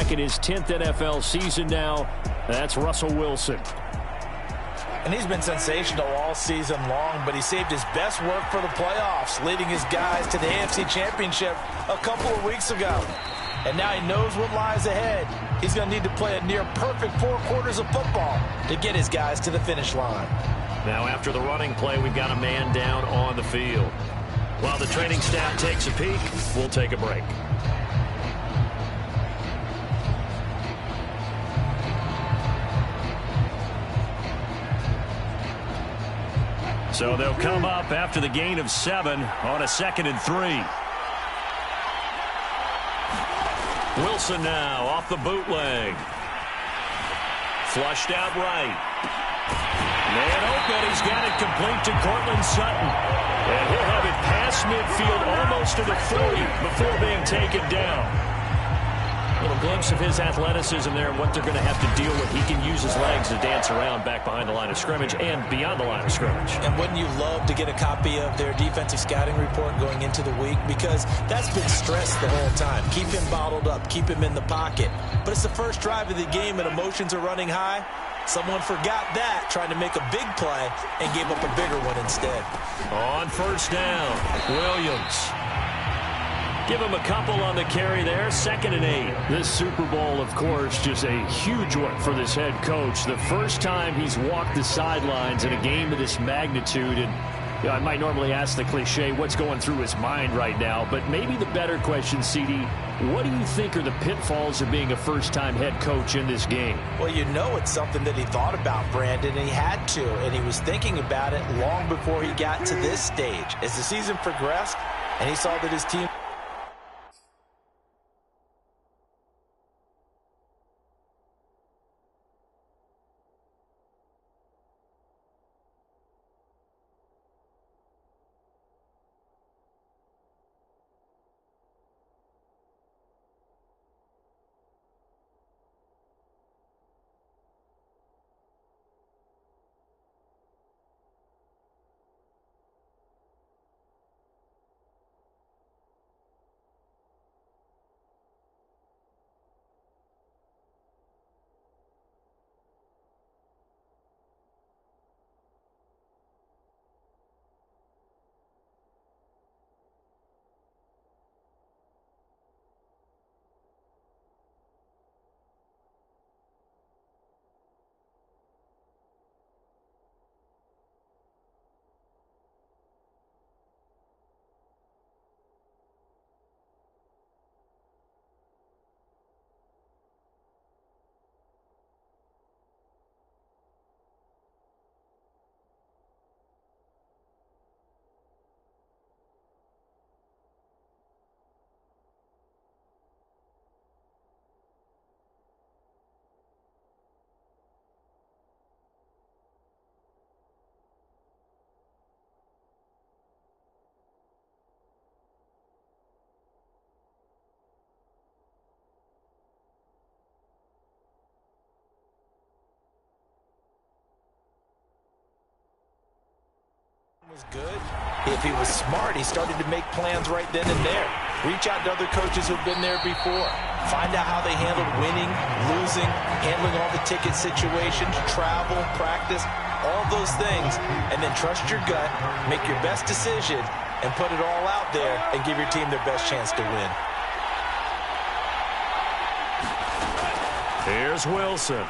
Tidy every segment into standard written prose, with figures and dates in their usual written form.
quarterback in his 10th NFL season now. That's Russell Wilson. And he's been sensational all season long, but he saved his best work for the playoffs, leading his guys to the AFC Championship a couple of weeks ago. And now he knows what lies ahead. He's going to need to play a near-perfect 4 quarters of football to get his guys to the finish line. Now after the running play, we've got a man down on the field. While the training staff takes a peek, we'll take a break. So they'll come up after the gain of 7 on a 2nd and 3. Wilson now off the bootleg. Flushed out right. Man open. He's got it complete to Courtland Sutton. And he'll have it past midfield almost to the 40 before being taken down. A little glimpse of his athleticism there and what they're going to have to deal with. He can use his legs to dance around back behind the line of scrimmage and beyond the line of scrimmage. And wouldn't you love to get a copy of their defensive scouting report going into the week? Because that's been stressed the whole time. Keep him bottled up. Keep him in the pocket. But it's the first drive of the game and emotions are running high. Someone forgot that, trying to make a big play, and gave up a bigger one instead. On first down, Williams. Give him a couple on the carry there, 2nd and 8. This Super Bowl, of course, just a huge one for this head coach. The first time he's walked the sidelines in a game of this magnitude. And you know, I might normally ask the cliche, what's going through his mind right now? But maybe the better question, CD, what do you think are the pitfalls of being a first-time head coach in this game? Well, you know it's something that he thought about, Brandon, and he had to. And he was thinking about it long before he got to this stage. As the season progressed, and he saw that his team was good. If he was smart, he started to make plans right then and there. Reach out to other coaches who've been there before. Find out how they handled winning, losing, handling all the ticket situations, travel, practice, all those things. And then trust your gut, make your best decision, and put it all out there and give your team their best chance to win. Here's Wilson.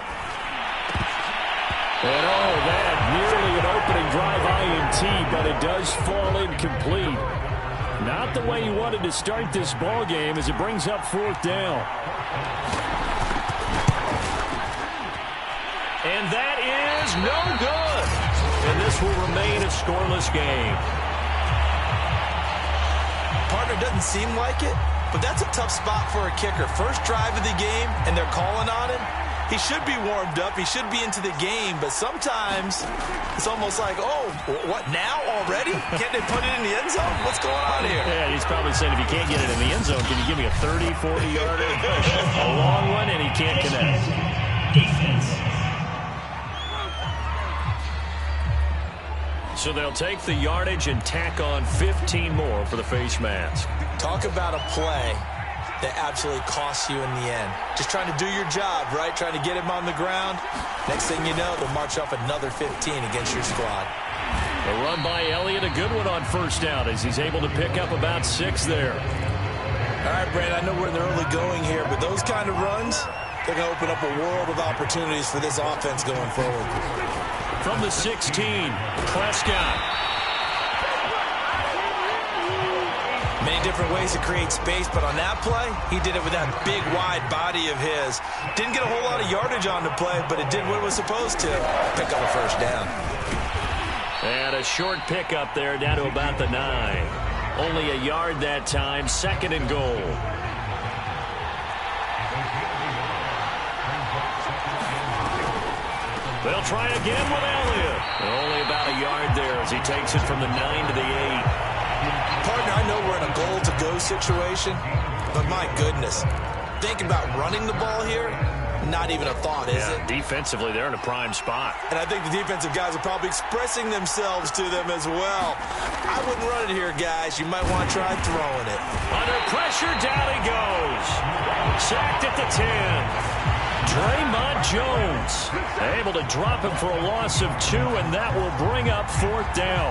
And oh, that nearly an opening drive INT, but it does fall incomplete. Not the way he wanted to start this ball game as it brings up 4th down. And that is no good. And this will remain a scoreless game. Partner, doesn't seem like it, but that's a tough spot for a kicker. First drive of the game, and they're calling on him. He should be warmed up. He should be into the game. But sometimes it's almost like, oh, what, now already? Can't they put it in the end zone? What's going on here? Yeah, he's probably saying if you can't get it in the end zone, can you give me a 30, 40-yarder? A long one, and he can't connect. So they'll take the yardage and tack on 15 more for the face mask. Talk about a play that absolutely costs you in the end. Just trying to do your job, right? Trying to get him on the ground. Next thing you know, they'll march off another 15 against your squad. A run by Elliott, a good one on first down as he's able to pick up about 6 there. All right, Brandon, I know we're in the early going here, but those kind of runs, they're going to open up a world of opportunities for this offense going forward. From the 16, Prescott. Many different ways to create space, but on that play, he did it with that big, wide body of his. Didn't get a whole lot of yardage on the play, but it did what it was supposed to. Pick up a first down. And a short pickup there down to about the 9. Only a yard that time, 2nd and goal. They'll try again with Elliott. Only about a yard there as he takes it from the 9 to the 8. Partner, I know we're in a goal-to-go situation, but my goodness, think about running the ball here, not even a thought, is it? Defensively, they're in a prime spot. And I think the defensive guys are probably expressing themselves to them as well. I wouldn't run it here, guys. You might want to try throwing it. Under pressure, down he goes. Sacked at the 10. Draymond Jones able to drop him for a loss of 2, and that will bring up 4th down.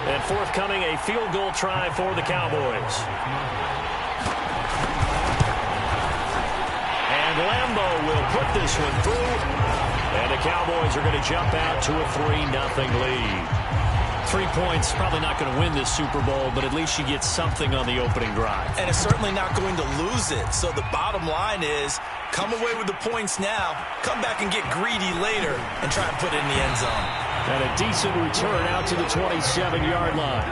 And forthcoming, a field goal try for the Cowboys. And Lambo will put this one through. And the Cowboys are going to jump out to a 3-0 lead. 3 points, probably not going to win this Super Bowl, but at least you get something on the opening drive. And it's certainly not going to lose it. So the bottom line is, come away with the points now, come back and get greedy later, and try and put it in the end zone. And a decent return out to the 27-yard line.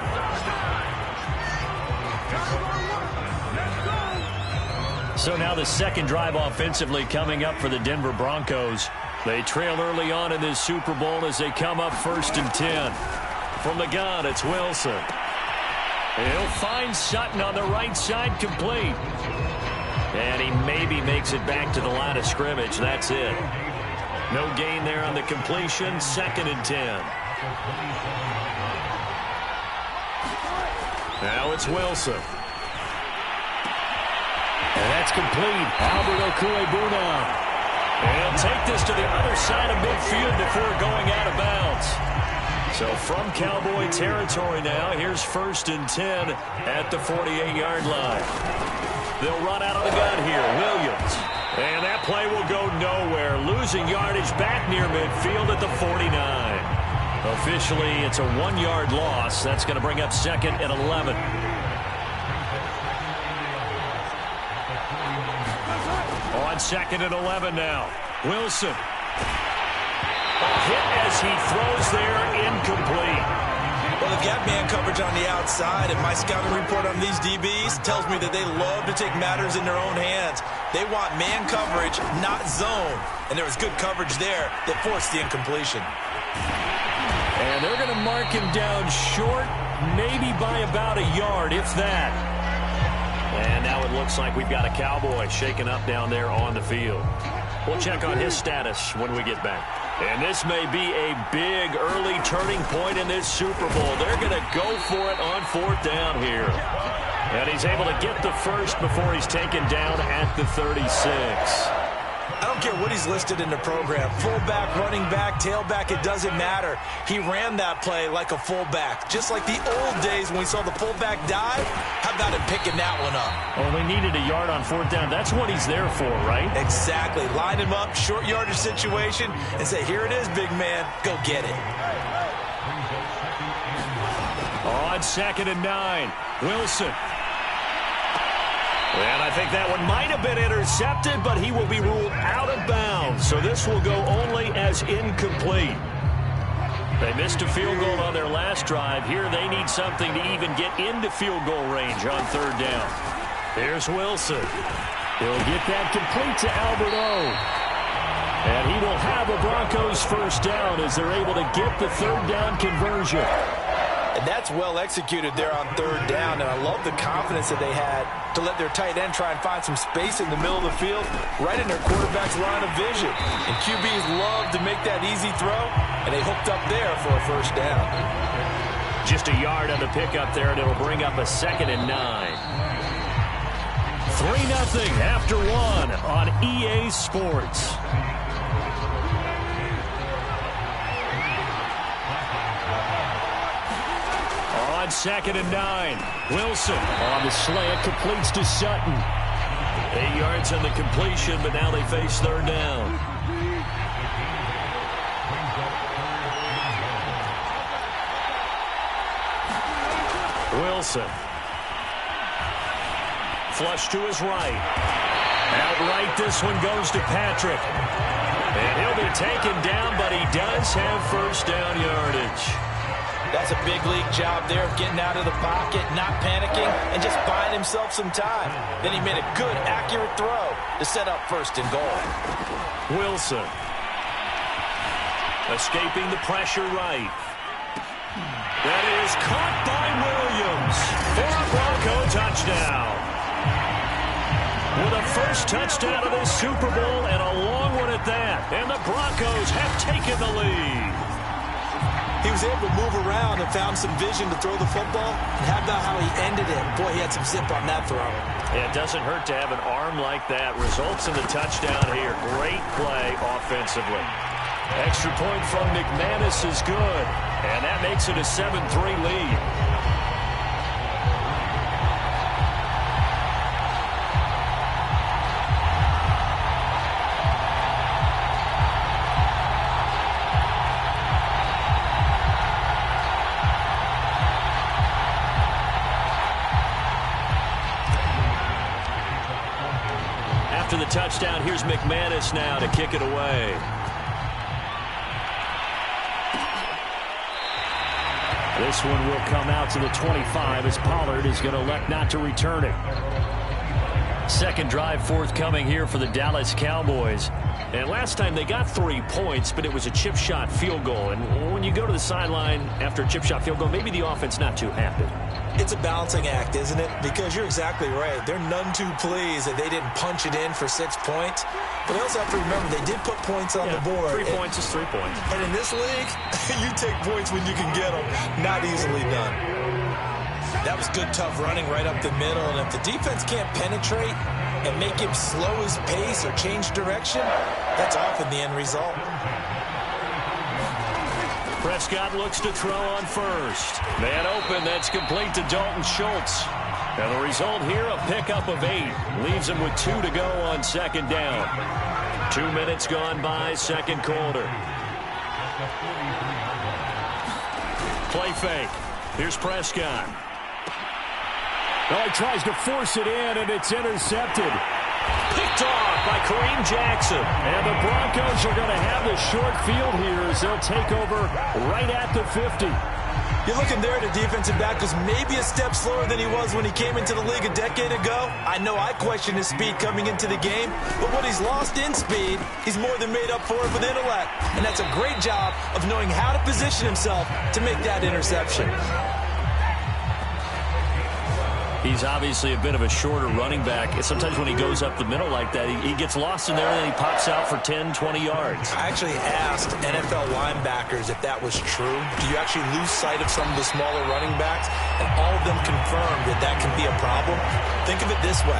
So now the second drive offensively coming up for the Denver Broncos. They trail early on in this Super Bowl as they come up 1st and 10. From the gun, it's Wilson. He'll find Sutton on the right side, complete. And he maybe makes it back to the line of scrimmage. That's it. No gain there on the completion. 2nd and 10. Now it's Wilson. And that's complete. Albert Okwuegbunam. He'll take this to the other side of midfield before going out of bounds. So from Cowboy territory now, here's 1st and 10 at the 48-yard line. They'll run out of the gun here. Williams. And that play will go nowhere. Losing yardage back near midfield at the 49. Officially, it's a 1-yard loss. That's going to bring up 2nd and 11. On 2nd and 11 now. Wilson. A hit as he throws there, incomplete. Well, the gap man coverage on the outside, and my scouting report on these DBs tells me that they love to take matters in their own hands. They want man coverage, not zone. And there was good coverage there that forced the incompletion. And they're going to mark him down short, maybe by about a yard, if that. And now it looks like we've got a Cowboy shaken up down there on the field. We'll check on his status when we get back. And this may be a big early turning point in this Super Bowl. They're going to go for it on 4th down here. And he's able to get the first before he's taken down at the 36. I don't care what he's listed in the program. Fullback, running back, tailback, it doesn't matter. He ran that play like a fullback. Just like the old days when we saw the fullback dive. How about him picking that one up? Only needed a yard on 4th down. That's what he's there for, right? Exactly. Line him up, short yardage situation, and say, here it is, big man. Go get it. On 2nd and 9, Wilson. And I think that one might have been intercepted, but he will be ruled out of bounds. So this will go only as incomplete. They missed a field goal on their last drive. Here they need something to even get into field goal range on 3rd down. Here's Wilson. He'll get that complete to Albert O. And he will have a Broncos 1st down as they're able to get the 3rd down conversion. And that's well executed there on 3rd down. And I love the confidence that they had to let their tight end try and find some space in the middle of the field, right in their quarterback's line of vision. And QBs love to make that easy throw, and they hooked up there for a 1st down. Just a yard on the pickup there, and it'll bring up a 2nd and 9. 3-0 after one on EA Sports. On 2nd and 9, Wilson on the slant completes to Sutton. 8 yards on the completion, but now they face 3rd down. Wilson. Flush to his right. Outright, this one goes to Patrick. And he'll be taken down, but he does have 1st down yardage. That's a big league job there of getting out of the pocket, not panicking, and just buying himself some time. Then he made a good, accurate throw to set up 1st and goal. Wilson. Escaping the pressure right. That is caught by Williams for a Bronco touchdown. With a 1st touchdown of this Super Bowl and a long one at that. And the Broncos have taken the lead. He was able to move around and found some vision to throw the football. And how about how he ended it? Boy, he had some zip on that throw. Yeah, it doesn't hurt to have an arm like that. Results in the touchdown here. Great play offensively. Extra point from McManus is good. And that makes it a 7-3 lead. After the touchdown, here's McManus now to kick it away. This one will come out to the 25 as Pollard is going to elect not to return it. 2nd drive forthcoming here for the Dallas Cowboys. And last time they got 3 points, but it was a chip shot field goal. And when you go to the sideline after a chip shot field goal, maybe the offense not too happy. It's a balancing act, isn't it? Because you're exactly right. They're none too pleased that they didn't punch it in for 6 points. But they also have to remember they did put points on the board. 3 points is 3 points. And in this league, you take points when you can get them. Not easily done. That was good, tough running right up the middle. And if the defense can't penetrate and make him slow his pace or change direction, that's often the end result. Prescott looks to throw on 1st. Man open, that's complete to Dalton Schultz. And the result here, a pickup of 8. Leaves him with 2 to go on 2nd down. 2 minutes gone by, 2nd quarter. Play fake. Here's Prescott. Oh, he tries to force it in, and it's intercepted. Picked off by Kareem Jackson. And the Broncos are going to have the short field here as they'll take over right at the 50. You're looking there at a defensive back who's maybe a step slower than he was when he came into the league a decade ago. I know I questioned his speed coming into the game, but what he's lost in speed, he's more than made up for it with intellect. And that's a great job of knowing how to position himself to make that interception. He's obviously a bit of a shorter running back. Sometimes when he goes up the middle like that, he gets lost in there and then he pops out for 10, 20 yards. I actually asked NFL linebackers if that was true. Do you actually lose sight of some of the smaller running backs? And all of them confirmed that that can be a problem. Think of it this way.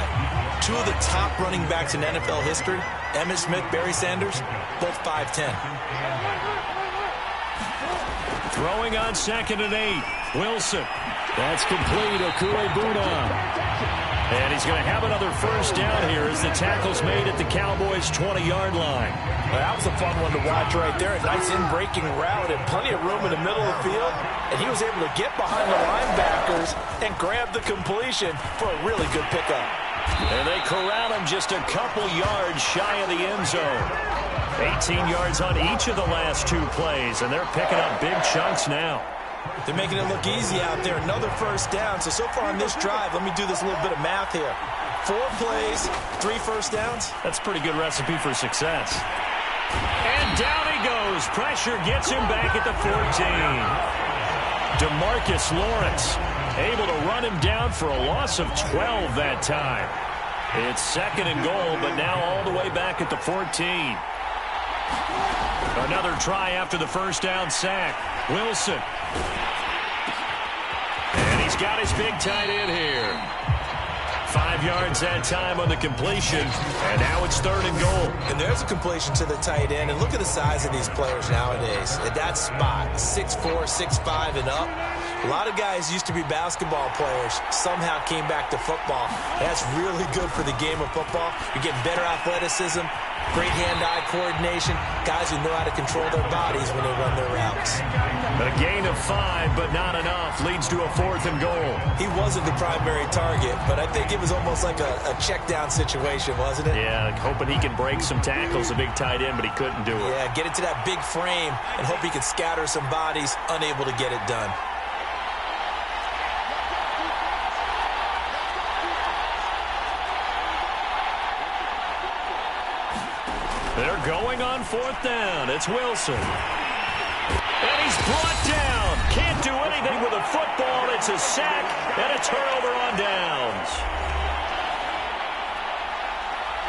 2 of the top running backs in NFL history, Emmitt Smith, Barry Sanders, both 5'10". Throwing on 2nd and 8. Wilson. That's complete. Okuegbuna. And he's going to have another 1st down here as the tackle's made at the Cowboys' 20-yard line. Well, that was a fun one to watch right there. A nice in-breaking route and plenty of room in the middle of the field. And he was able to get behind the linebackers and grab the completion for a really good pickup. And they corral him just a couple yards shy of the end zone. 18 yards on each of the last 2 plays, and they're picking up big chunks now. They're making it look easy out there. Another 1st down. So far on this drive, let me do this little bit of math here. 4 plays, 3 1st downs. That's a pretty good recipe for success. And down he goes. Pressure gets him back at the 14. DeMarcus Lawrence able to run him down for a loss of 12 that time. It's 2nd and goal, but now all the way back at the 14. Another try after the 1st down sack. Wilson. And he's got his big tight end here. 5 yards that time on the completion, and now it's 3rd and goal. And there's a completion to the tight end, and look at the size of these players nowadays. At that spot, 6'4", 6'5", and up. A lot of guys used to be basketball players, somehow came back to football. That's really good for the game of football. You're getting better athleticism, great hand-eye coordination, guys who know how to control their bodies when they run their routes. A gain of 5, but not enough, leads to a 4th and goal. He wasn't the primary target, but I think it was almost like a check-down situation, wasn't it? Yeah, hoping he can break some tackles, a big tight end, but he couldn't do it. Yeah, get into that big frame and hope he can scatter some bodies, unable to get it done. They're going on 4th down. It's Wilson. And he's brought down. Can't do anything with a football. It's a sack and a turnover on downs.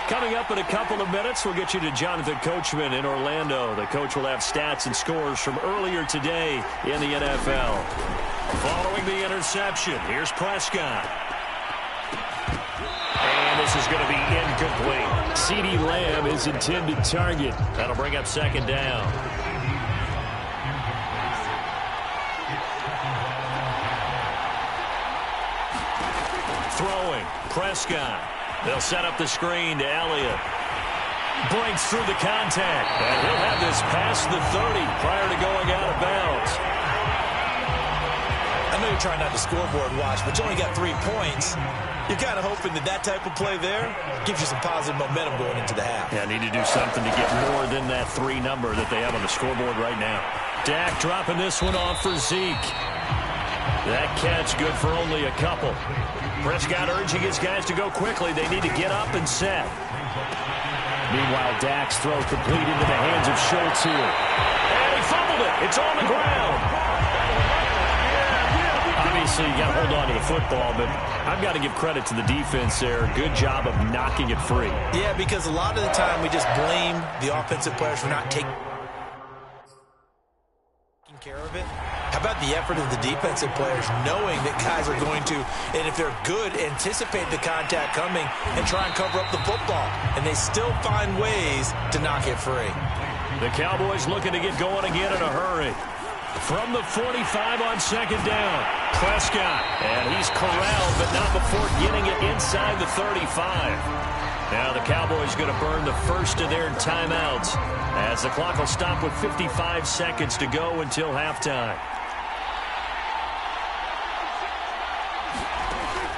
Coming up in a couple of minutes, we'll get you to Jonathan Coachman in Orlando. The coach will have stats and scores from earlier today in the NFL. Following the interception, here's Prescott. And this is going to be incomplete. CeeDee Lamb is intended target. That'll bring up 2nd down. Throwing, Prescott. They'll set up the screen to Elliott. Breaks through the contact. And he'll have this past the 30 prior to going out of bounds. I know you're trying not to scoreboard watch, but you only got 3 points. You're kind of hoping that type of play there gives you some positive momentum going into the half. Yeah, need to do something to get more than that 3 number that they have on the scoreboard right now. Dak dropping this one off for Zeke. That catch good for only a couple. Prescott urging his guys to go quickly. They need to get up and set. Meanwhile, Dak's throw complete into the hands of Schultz here. And he fumbled it. It's on the ground. Obviously, you got to hold on to the football, but I've got to give credit to the defense there. Good job of knocking it free. Yeah, because a lot of the time we just blame the offensive players for not taking care of it. How about the effort of the defensive players knowing that guys are going to, and if they're good, anticipate the contact coming and try and cover up the football. And they still find ways to knock it free. The Cowboys looking to get going again in a hurry. From the 45 on 2nd down, Prescott. And he's corralled, but not before getting it inside the 35. Now the Cowboys going to burn the first of their timeouts as the clock will stop with 55 seconds to go until halftime.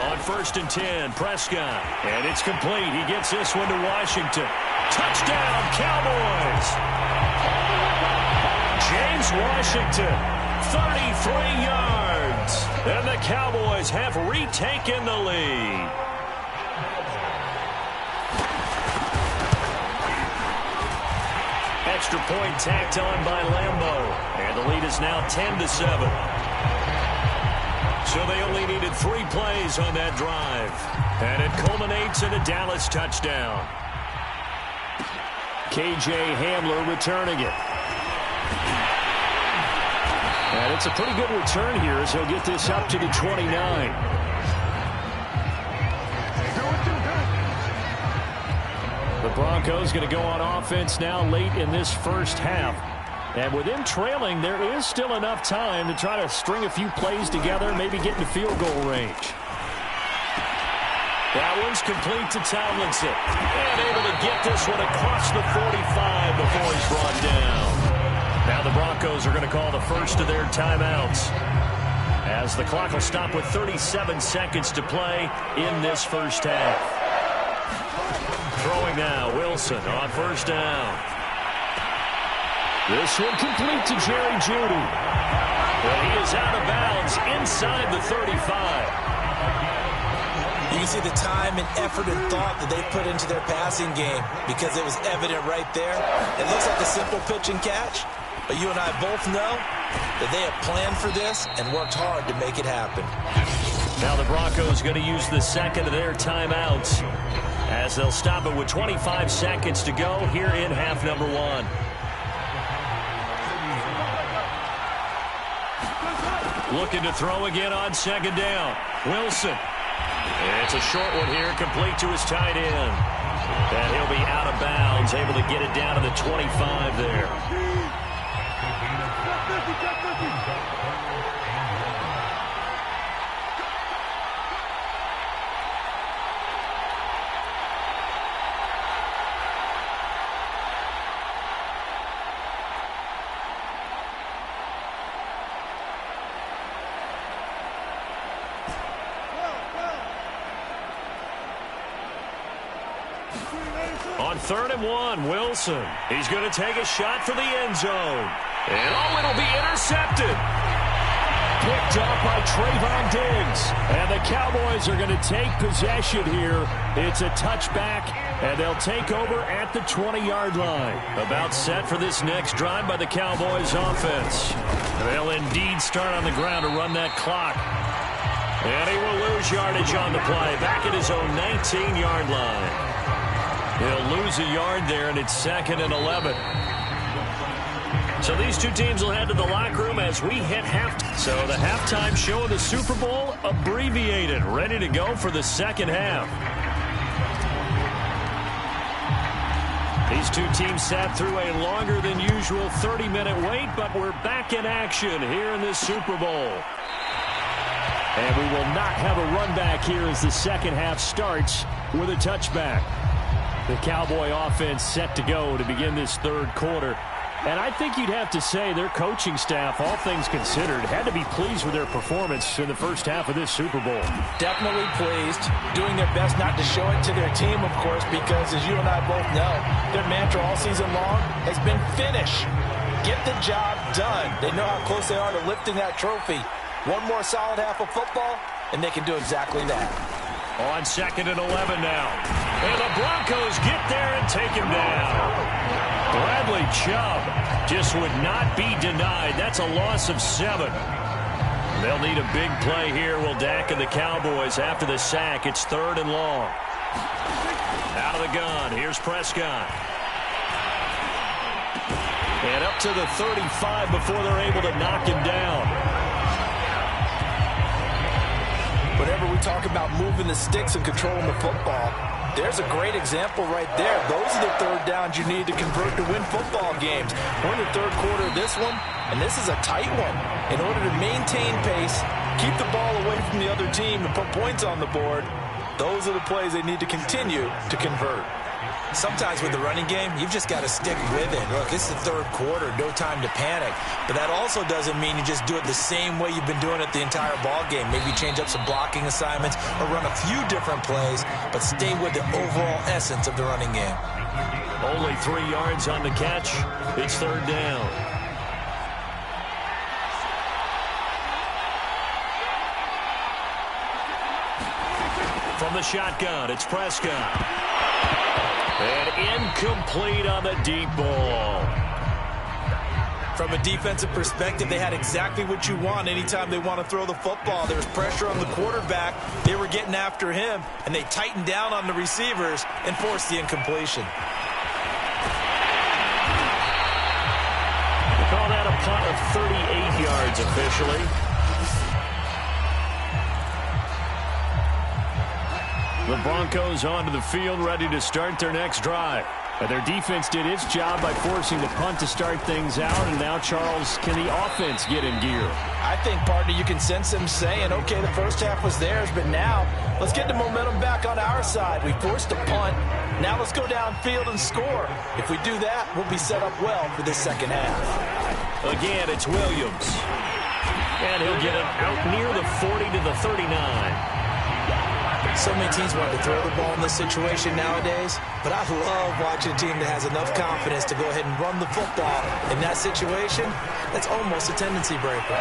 On 1st and 10, Prescott. And it's complete. He gets this one to Washington. Touchdown, Cowboys! James Washington, 33 yards. And the Cowboys have retaken the lead. Extra point tacked on by Lambeau. And the lead is now 10-7. So they only needed 3 plays on that drive. And it culminates in a Dallas touchdown. KJ Hamler returning it. And it's a pretty good return here as he'll get this up to the 29. The Broncos going to go on offense now late in this first half. And with them trailing, there is still enough time to try to string a few plays together, maybe get into field goal range. That one's complete to Tomlinson. And able to get this one across the 45 before he's brought down. Now the Broncos are going to call the first of their timeouts as the clock will stop with 37 seconds to play in this first half. Throwing now, Wilson on 1st down. This one complete to Jerry Jeudy. Well, he is out of bounds inside the 35. You can see the time and effort and thought that they put into their passing game because it was evident right there. It looks like a simple pitch and catch, but you and I both know that they have planned for this and worked hard to make it happen. Now the Broncos going to use the second of their timeouts as they'll stop it with 25 seconds to go here in half number 1. Looking to throw again on 2nd down. Wilson. It's a short one here, complete to his tight end. And he'll be out of bounds, able to get it down to the 25 there. On 3rd and 1, Wilson. He's going to take a shot for the end zone. And it'll be intercepted. Picked up by Trayvon Diggs. And the Cowboys are going to take possession here. It's a touchback, and they'll take over at the 20-yard line. About set for this next drive by the Cowboys offense. They'll indeed start on the ground to run that clock. And he will lose yardage on the play, back at his own 19-yard line. He'll lose a yard there, and it's 2nd and 11. So these two teams will head to the locker room as we hit halftime. So the halftime show of the Super Bowl abbreviated, ready to go for the second half. These two teams sat through a longer than usual 30-minute wait, but we're back in action here in this Super Bowl. And we will not have a run back here as the second half starts with a touchback. The Cowboy offense set to go to begin this third quarter. And I think you'd have to say their coaching staff, all things considered, had to be pleased with their performance in the first half of this Super Bowl. Definitely pleased, doing their best not to show it to their team, of course, because as you and I both know, their mantra all season long has been finish. Get the job done. They know how close they are to lifting that trophy. One more solid half of football, and they can do exactly that. On 2nd and 11 now. And the Broncos get there and take him down. Bradley Chubb just would not be denied. That's a loss of 7. They'll need a big play here, will Dak and the Cowboys after the sack. It's 3rd and long. Out of the gun. Here's Prescott. And up to the 35 before they're able to knock him down. Whenever we talk about moving the sticks and controlling the football, there's a great example right there. Those are the third downs you need to convert to win football games. We're in the third quarter of this one, and this is a tight one. In order to maintain pace, keep the ball away from the other team, and put points on the board, those are the plays they need to continue to convert. Sometimes with the running game, you've just got to stick with it. Look, it's the third quarter, no time to panic. But that also doesn't mean you just do it the same way you've been doing it the entire ball game. Maybe change up some blocking assignments or run a few different plays, but stay with the overall essence of the running game. Only 3 yards on the catch. It's 3rd down. From the shotgun, it's Prescott. And incomplete on the deep ball. From a defensive perspective, they had exactly what you want anytime they want to throw the football. There was pressure on the quarterback. They were getting after him, and they tightened down on the receivers and forced the incompletion. They call that a punt of 38 yards officially. The Broncos onto the field, ready to start their next drive. But their defense did its job by forcing the punt to start things out. And now, Charles, can the offense get in gear? I think, partner, you can sense them saying, okay, the first half was theirs, but now let's get the momentum back on our side. We forced a punt. Now let's go downfield and score. If we do that, we'll be set up well for this second half. Again, it's Williams. And he'll get it out near the 40 to the 39. So many teams want to throw the ball in this situation nowadays, but I love watching a team that has enough confidence to go ahead and run the football. In that situation, that's almost a tendency breaker.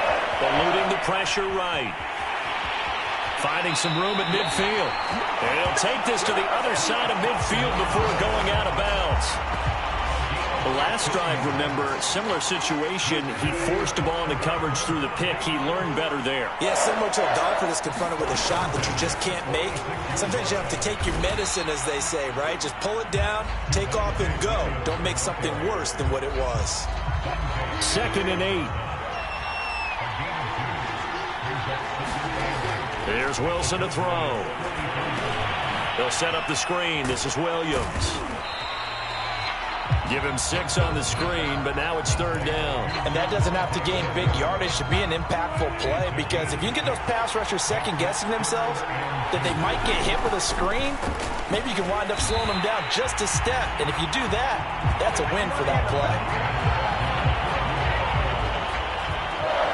Eluding the pressure right. Finding some room at midfield. And he'll take this to the other side of midfield before going out of bounds. The last drive, remember, similar situation. He forced the ball into coverage through the pick. He learned better there. Yeah, similar to a golfer that's confronted with a shot that you just can't make. Sometimes you have to take your medicine, as they say, right? Just pull it down, take off, and go. Don't make something worse than what it was. 2nd and 8. Here's Wilson to throw. They'll set up the screen. This is Williams. Give him 6 on the screen, but now it's 3rd down. And that doesn't have to gain big yardage to be an impactful play, because if you can get those pass rushers second-guessing themselves that they might get hit with a screen, maybe you can wind up slowing them down just a step. And if you do that, that's a win for that play.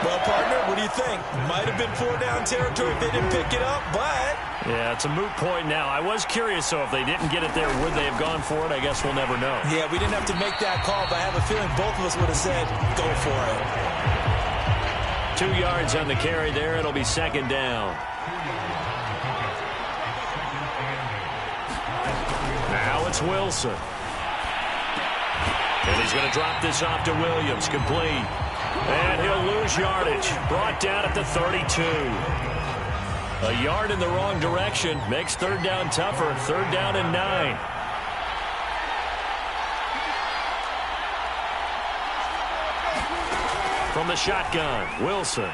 Well, partner, what do you think? Might have been 4-down territory if they didn't pick it up, but... Yeah, it's a moot point now. I was curious, so if they didn't get it there, would they have gone for it? I guess we'll never know. Yeah, we didn't have to make that call, but I have a feeling both of us would have said, go for it. 2 yards on the carry there. It'll be 2nd down. Now it's Wilson. And he's going to drop this off to Williams. Complete. And he'll lose yardage. Brought down at the 32. A yard in the wrong direction makes 3rd down tougher. 3rd down and 9. From the shotgun, Wilson.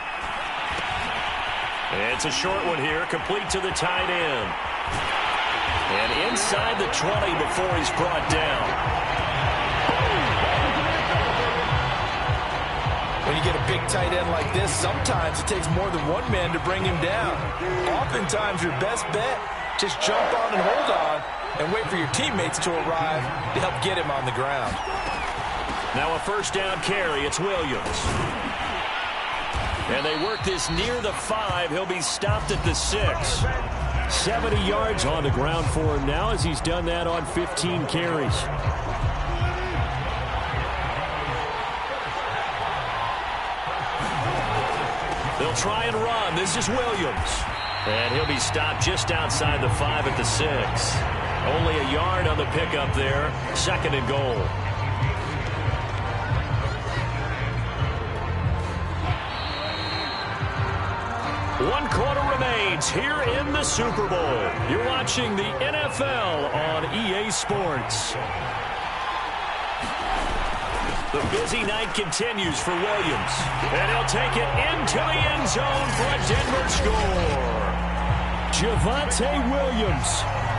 It's a short one here, complete to the tight end. And inside the 20 before he's brought down. When you get a big tight end like this, sometimes it takes more than one man to bring him down. Oftentimes, your best bet, just jump on and hold on and wait for your teammates to arrive to help get him on the ground. Now a 1st down carry. It's Williams. And they work this near the 5. He'll be stopped at the 6. 70 yards on the ground for him now as he's done that on 15 carries. They'll try and run. This is Williams. And he'll be stopped just outside the 5 at the 6. Only a yard on the pickup there. 2nd and goal. One quarter remains here in the Super Bowl. You're watching the NFL on EA Sports. The busy night continues for Williams. And he'll take it into the end zone for a Denver score. Javonte Williams,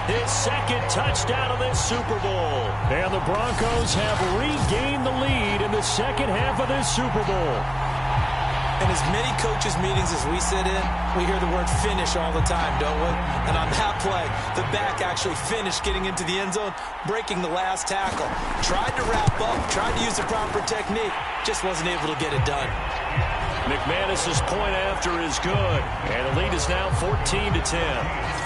his 2nd touchdown of this Super Bowl. And the Broncos have regained the lead in the 2nd half of this Super Bowl. In as many coaches' meetings as we sit in, we hear the word finish all the time, don't we? And on that play, the back actually finished getting into the end zone, breaking the last tackle. Tried to wrap up, tried to use the proper technique, just wasn't able to get it done. McManus's point after is good, and the lead is now 14-10.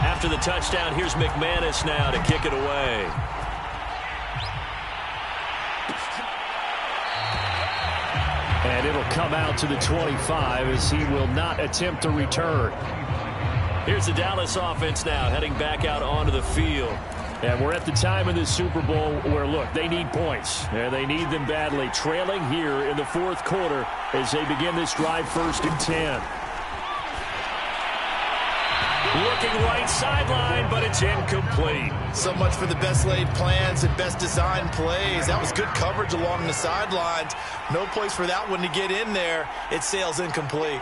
After the touchdown, here's McManus now to kick it away. And it'll come out to the 25 as he will not attempt to return. Here's the Dallas offense now heading back out onto the field. And we're at the time in this Super Bowl where, look, they need points. And they need them badly. Trailing here in the 4th quarter as they begin this drive 1st and 10. Looking right sideline, but it's incomplete. So much for the best laid plans and best designed plays. That was good coverage along the sidelines. No place for that one to get in there. It sails incomplete.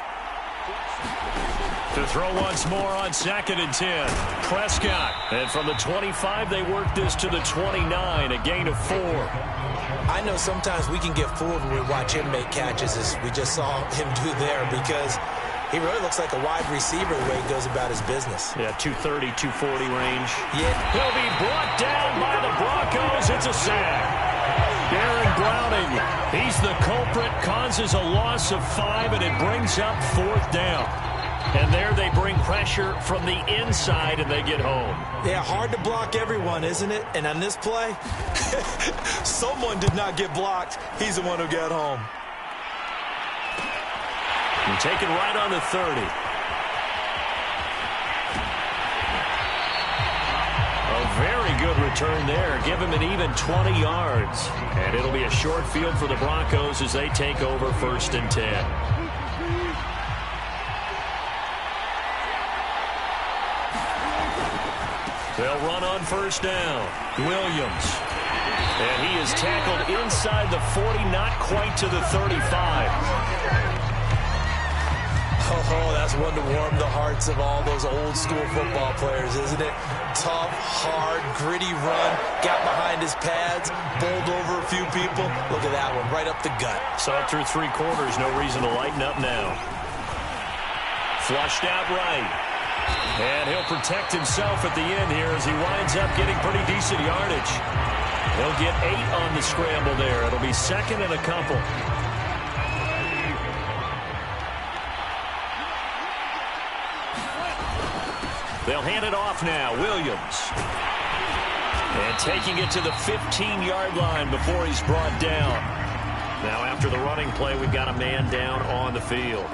To throw once more on 2nd and 10. Prescott. And from the 25, they work this to the 29, a gain of 4. I know sometimes we can get fooled when we watch him make catches, as we just saw him do there, because he really looks like a wide receiver the way he goes about his business. Yeah, 230, 240 range. Yeah. He'll be brought down by the Broncos. It's a sack. Aaron Browning, he's the culprit, causes a loss of 5, and it brings up 4th down. And there they bring pressure from the inside, and they get home. Yeah, hard to block everyone, isn't it? And on this play, someone did not get blocked. He's the one who got home. And taken right on the 30. A very good return there. Give him an even 20 yards. And it'll be a short field for the Broncos as they take over 1st and 10. They'll run on first down. Williams. And he is tackled inside the 40, not quite to the 35. Oh, that's one to warm the hearts of all those old school football players, isn't it? Tough, hard, gritty run, got behind his pads, bowled over a few people. Look at that one, right up the gut. Saw it through 3 quarters, no reason to lighten up now. Flushed out right. And he'll protect himself at the end here as he winds up getting pretty decent yardage. He'll get 8 on the scramble there. It'll be second and a couple. They'll hand it off now. Williams. And taking it to the 15-yard line before he's brought down. Now after the running play, we've got a man down on the field.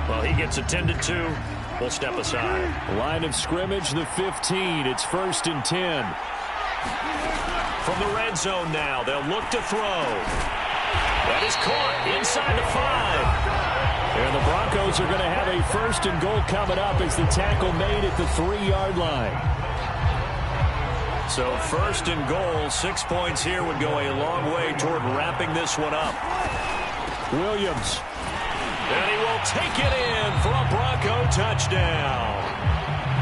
Well, he gets attended to. We'll step aside. Line of scrimmage, the 15. It's 1st and 10. From the red zone now, they'll look to throw. That is caught inside the 5. And the Broncos are going to have a 1st and goal coming up as the tackle made at the 3-yard line. So 1st and goal, 6 points here would go a long way toward wrapping this one up. Williams. And he will take it in for a Bronco touchdown.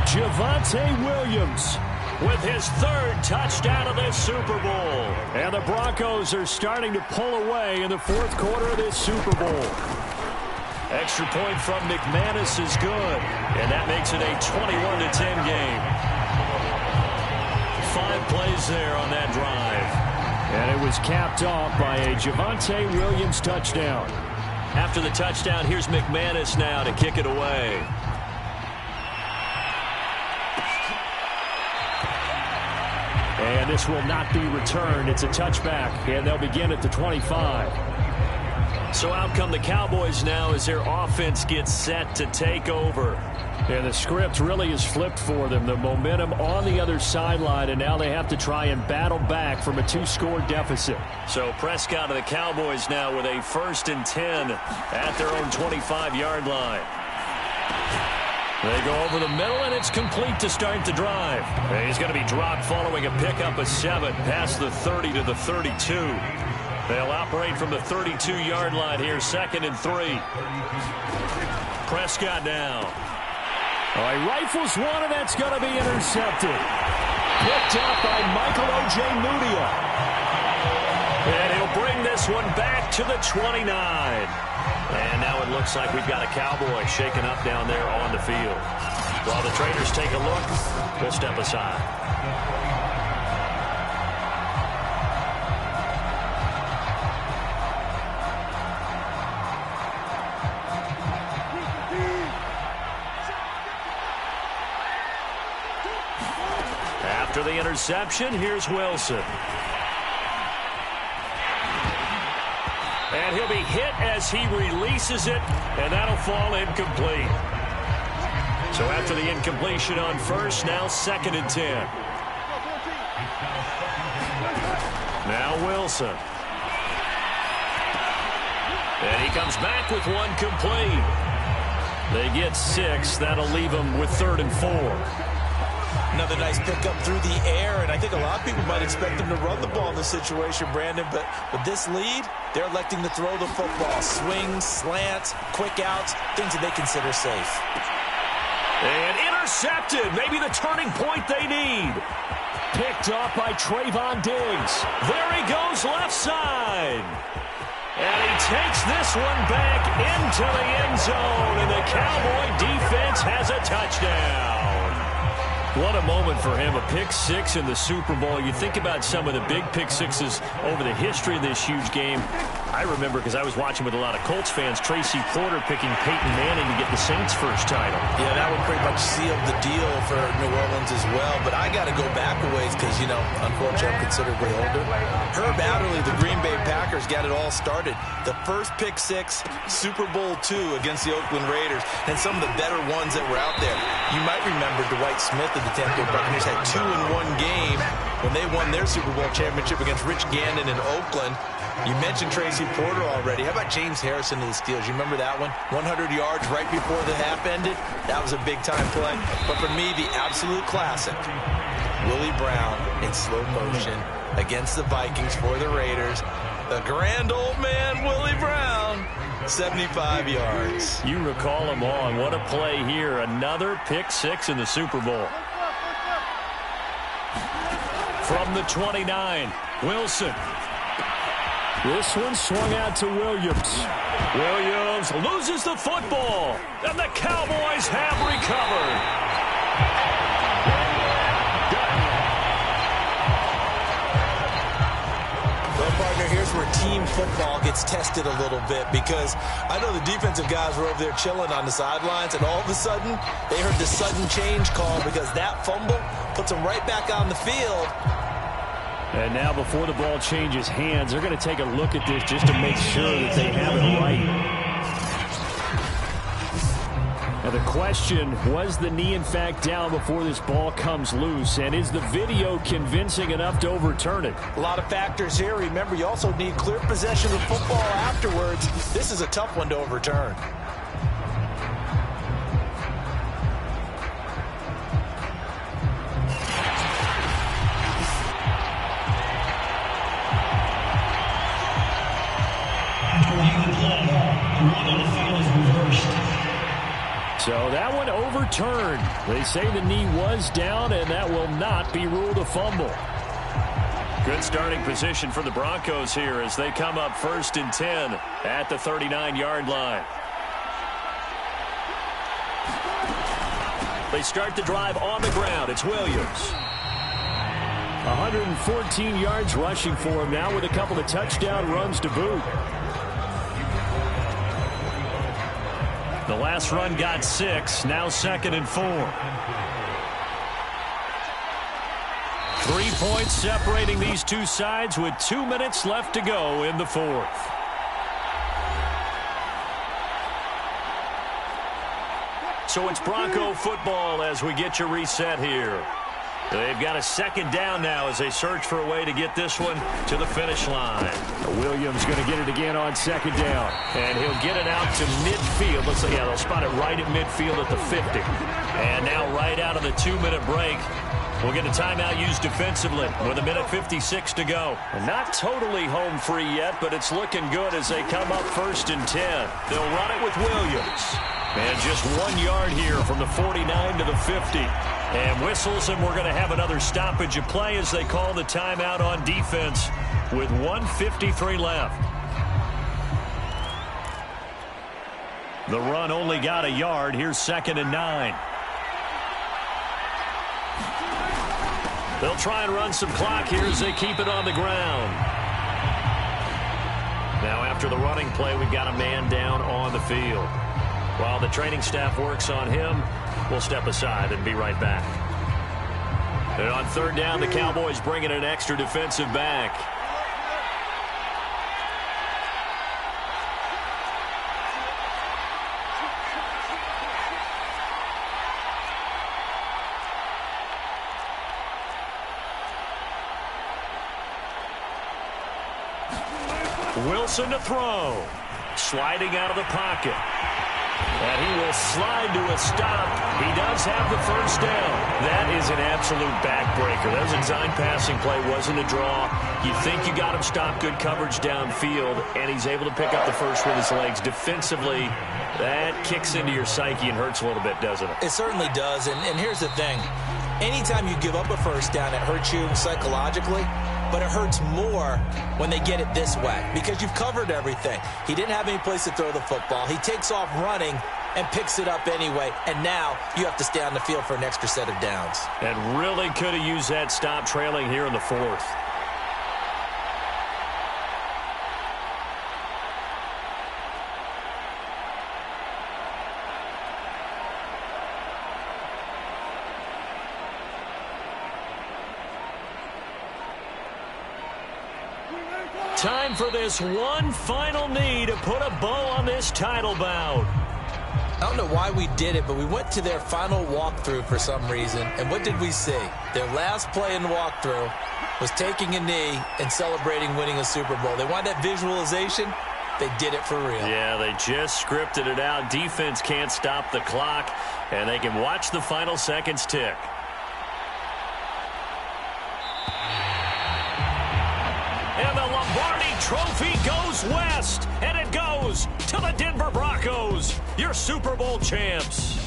Javonte Williams with his 3rd touchdown of this Super Bowl. And the Broncos are starting to pull away in the 4th quarter of this Super Bowl. Extra point from McManus is good. And that makes it a 21-10 game. 5 plays there on that drive. And it was capped off by a Javonte Williams touchdown. After the touchdown, here's McManus now to kick it away. And this will not be returned. It's a touchback, and they'll begin at the 25. So out come the Cowboys now as their offense gets set to take over. And the script really is flipped for them. The momentum on the other sideline, and now they have to try and battle back from a 2-score deficit. So Prescott of the Cowboys now with a 1st and 10 at their own 25-yard line. They go over the middle, and it's complete to start the drive. And he's going to be dropped following a pickup of 7 past the 30 to the 32. They'll operate from the 32-yard line here, 2nd and 3. Prescott now. All right, rifles one, and that's going to be intercepted. Picked up by Michael Ojemudia. And he'll bring this one back to the 29. And now it looks like we've got a Cowboy shaken up down there on the field. While the Traders take a look, we'll step aside. After the interception, here's Wilson. And he'll be hit as he releases it, and that'll fall incomplete. So after the incompletion on first, now 2nd and 10. Now Wilson. And he comes back with one complete. They get 6. That'll leave them with 3rd and 4. Another nice pickup through the air, and I think a lot of people might expect them to run the ball in this situation, Brandon, but with this lead, they're electing to throw the football. Swings, slants, quick outs, things that they consider safe. And intercepted, maybe the turning point they need. Picked off by Trayvon Diggs. There he goes left side. And he takes this one back into the end zone, and the Cowboy defense has a touchdown. What a moment for him, a pick-6 in the Super Bowl. You think about some of the big pick-6s over the history of this huge game. I remember, because I was watching with a lot of Colts fans, Tracy Porter picking Peyton Manning to get the Saints' first title. Yeah, that would pretty much seal the deal for New Orleans as well. But I got to go back a ways because, you know, unfortunately I'm considerably older. Herb Adderley, the Green Bay Packers, got it all started. The first pick-6, Super Bowl II against the Oakland Raiders, and some of the better ones that were out there. You might remember Dwight Smith of the Tampa Bay Buccaneers had 2 in one game when they won their Super Bowl championship against Rich Gannon in Oakland. You mentioned Tracy Porter already. How about James Harrison of the Steelers? You remember that one? 100 yards right before the half ended? That was a big-time play. But for me, the absolute classic, Willie Brown in slow motion against the Vikings for the Raiders. The grand old man, Willie Brown, 75 yards. You recall him on. What a play here. Another pick six in the Super Bowl. From the 29, Wilson. This one swung out to Williams. Williams loses the football, and the Cowboys have recovered. Well, partner, here's where team football gets tested a little bit, because I know the defensive guys were over there chilling on the sidelines, and all of a sudden, they heard the sudden change call because that fumble puts them right back on the field. And now before the ball changes hands, they're going to take a look at this just to make sure that they have it right. Now the question, was the knee in fact down before this ball comes loose? And is the video convincing enough to overturn it? A lot of factors here. Remember, you also need clear possession of football afterwards. This is a tough one to overturn. So that one overturned. They say the knee was down, and that will not be ruled a fumble. Good starting position for the Broncos here as they come up 1st and 10 at the 39-yard line. They start the drive on the ground. It's Williams. 114 yards rushing for him now with a couple of touchdown runs to boot. The last run got 6, now 2nd and 4. 3 points separating these two sides with 2 minutes left to go in the 4th. So it's Bronco football as we get you reset here. They've got a 2nd down now as they search for a way to get this one to the finish line. Williams going to get it again on 2nd down. And he'll get it out to midfield. Looks like, yeah, they'll spot it right at midfield at the 50. And now right out of the 2-minute break, we'll get a timeout used defensively with 1:56 to go. And not totally home free yet, but it's looking good as they come up 1st and 10. They'll run it with Williams. And just 1 yard here from the 49 to the 50. And whistles, and we're going to have another stoppage of play as they call the timeout on defense with 1:53 left. The run only got a yard. Here's 2nd and 9. They'll try and run some clock here as they keep it on the ground. Now after the running play, we've got a man down on the field. While the training staff works on him, we'll step aside and be right back. And on 3rd down, the Cowboys bring in an extra defensive back. Wilson to throw. Sliding out of the pocket. And he will slide to a stop. He does have the 1st down. That is an absolute backbreaker. That was a design passing play. Wasn't a draw. You think you got him stopped. Good coverage downfield. And he's able to pick up the 1st with his legs. Defensively, that kicks into your psyche and hurts a little bit, doesn't it? It certainly does. And here's the thing. Anytime you give up a 1st down, it hurts you psychologically. But it hurts more when they get it this way because you've covered everything. He didn't have any place to throw the football. He takes off running and picks it up anyway. And now you have to stay on the field for an extra set of downs. And really could have used that stop trailing here in the 4th. Time for this one final knee to put a bow on this title bout. I don't know why we did it, but we went to their final walkthrough for some reason. And what did we see? Their last play in the walkthrough was taking a knee and celebrating winning a Super Bowl. They want that visualization. They did it for real. Yeah, they just scripted it out. Defense can't stop the clock, and they can watch the final seconds tick. trophy goes west, and it goes to the Denver Broncos, your Super Bowl champs.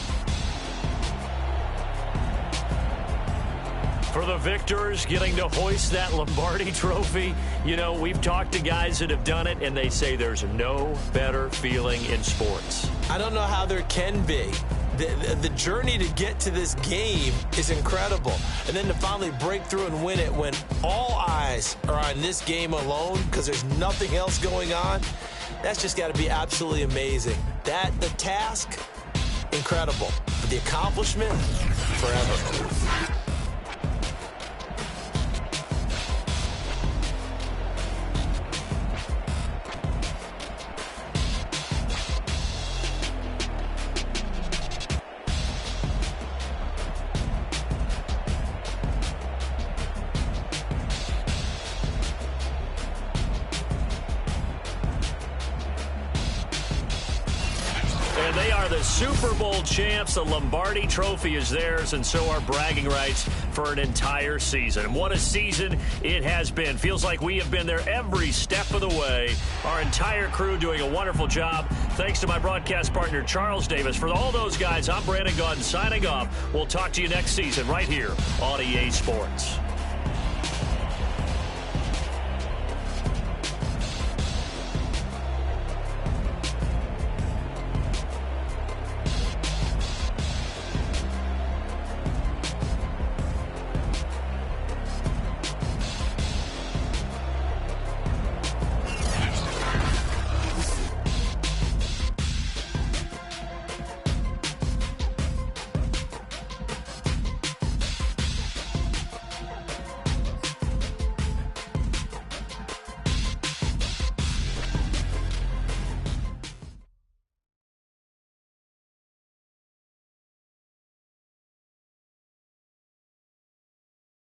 For the victors, getting to hoist that Lombardi trophy, you know, we've talked to guys that have done it, and they say there's no better feeling in sports. I don't know how there can be. The journey to get to this game is incredible. And then to finally break through and win it when all eyes are on this game alone because there's nothing else going on, that's just got to be absolutely amazing. The task, incredible. But the accomplishment, forever. And they are the Super Bowl champs. The Lombardi trophy is theirs, and so are bragging rights for an entire season. And what a season it has been. Feels like we have been there every step of the way. Our entire crew doing a wonderful job. Thanks to my broadcast partner, Charles Davis. For all those guys, I'm Brandon Gaudin signing off. We'll talk to you next season right here on EA Sports.